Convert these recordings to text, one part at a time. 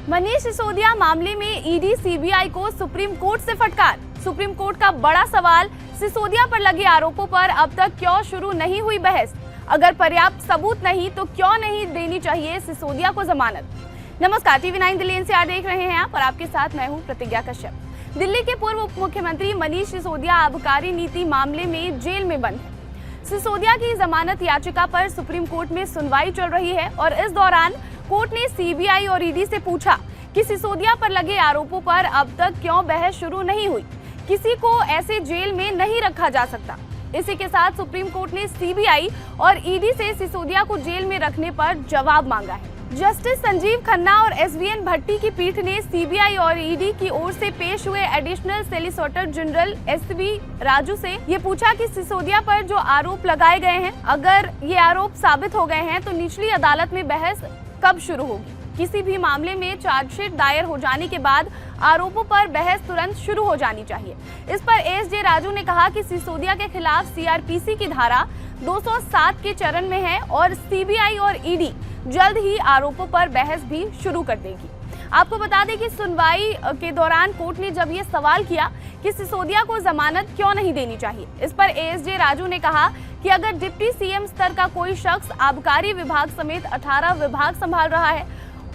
मनीष सिसोदिया मामले में ED CBI को सुप्रीम कोर्ट से फटकार। सुप्रीम कोर्ट का बड़ा सवाल, सिसोदिया पर लगे आरोपों पर अब तक क्यों शुरू नहीं हुई बहस? अगर पर्याप्त सबूत नहीं तो क्यों नहीं देनी चाहिए सिसोदिया को जमानत? नमस्कार, TV9 दिल्ली NCR देख रहे हैं आप और आपके साथ मैं हूं प्रतिज्ञा कश्यप। दिल्ली के पूर्व उप मुख्यमंत्री मनीष सिसोदिया आबकारी नीति मामले में जेल में बंद है। सिसोदिया की जमानत याचिका पर सुप्रीम कोर्ट में सुनवाई चल रही है और इस दौरान कोर्ट ने सीबीआई और ईडी से पूछा कि सिसोदिया पर लगे आरोपों पर अब तक क्यों बहस शुरू नहीं हुई। किसी को ऐसे जेल में नहीं रखा जा सकता। इसी के साथ सुप्रीम कोर्ट ने सीबीआई और ईडी से सिसोदिया को जेल में रखने पर जवाब मांगा है। जस्टिस संजीव खन्ना और SVN भट्टी की पीठ ने सीबीआई और ईडी की ओर से पेश हुए additional solicitor general SV Raju से ये पूछा कि सिसोदिया पर जो आरोप लगाए गए हैं, अगर ये आरोप साबित हो गए हैं तो निचली अदालत में बहस कब शुरू होगी? किसी भी मामले में चार्जशीट दायर हो जाने के बाद आरोपों पर बहस तुरंत शुरू हो जानी चाहिए। इस पर SJ राजू ने कहा कि सिसोदिया के खिलाफ CRPC की धारा 207 के चरण में है और सीबीआई और ईडी जल्द ही आरोपों पर बहस भी शुरू कर देगी। आपको बता दें कि सुनवाई के दौरान कोर्ट ने जब ये सवाल किया कि सिसोदिया को जमानत क्यों नहीं देनी चाहिए, इस पर SJ राजू ने कहा कि अगर डिप्टी CM स्तर का कोई शख्स आबकारी विभाग समेत 18 विभाग संभाल रहा है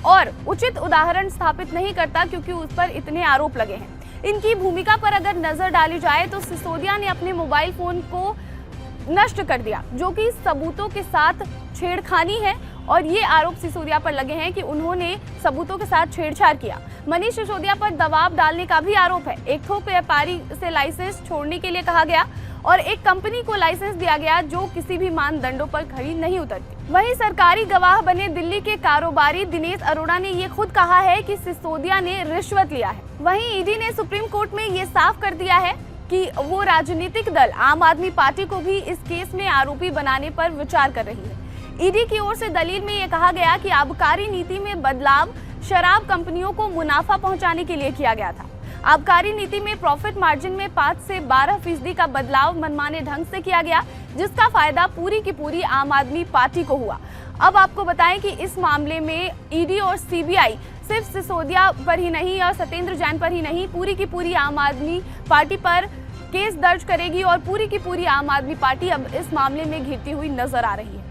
और उचित उदाहरण स्थापित नहीं करता क्योंकि उस पर इतने आरोप लगे हैं, इनकी भूमिका पर अगर नजर डाली जाए तो सिसोदिया ने अपने मोबाइल फोन को नष्ट कर दिया, जो कि सबूतों के साथ छेड़खानी है और ये आरोप सिसोदिया पर लगे हैं कि उन्होंने सबूतों के साथ छेड़छाड़ किया। मनीष सिसोदिया पर दबाव डालने का भी आरोप है। एक थोक व्यापारी से लाइसेंस छोड़ने के लिए कहा गया और एक कंपनी को लाइसेंस दिया गया जो किसी भी मानदंडों पर खड़ी नहीं उतरती। वहीं सरकारी गवाह बने दिल्ली के कारोबारी दिनेश अरोड़ा ने ये खुद कहा है कि सिसोदिया ने रिश्वत लिया है। वहीं ईडी ने सुप्रीम कोर्ट में ये साफ कर दिया है कि वो राजनीतिक दल आम आदमी पार्टी को भी इस केस में आरोपी बनाने पर विचार कर रही है। ईडी की ओर से दलील में ये कहा गया कि आबकारी नीति में बदलाव शराब कंपनियों को मुनाफा पहुंचाने के लिए किया गया था। आबकारी नीति में प्रॉफिट मार्जिन में 5 से 12% का बदलाव मनमाने ढंग से किया गया, जिसका फायदा पूरी की पूरी आम आदमी पार्टी को हुआ। अब आपको बताएं कि इस मामले में ईडी और सीबीआई सिर्फ सिसोदिया पर ही नहीं और सत्येंद्र जैन पर ही नहीं, पूरी की पूरी आम आदमी पार्टी पर केस दर्ज करेगी और पूरी की पूरी आम आदमी पार्टी अब इस मामले में घिरती हुई नजर आ रही है।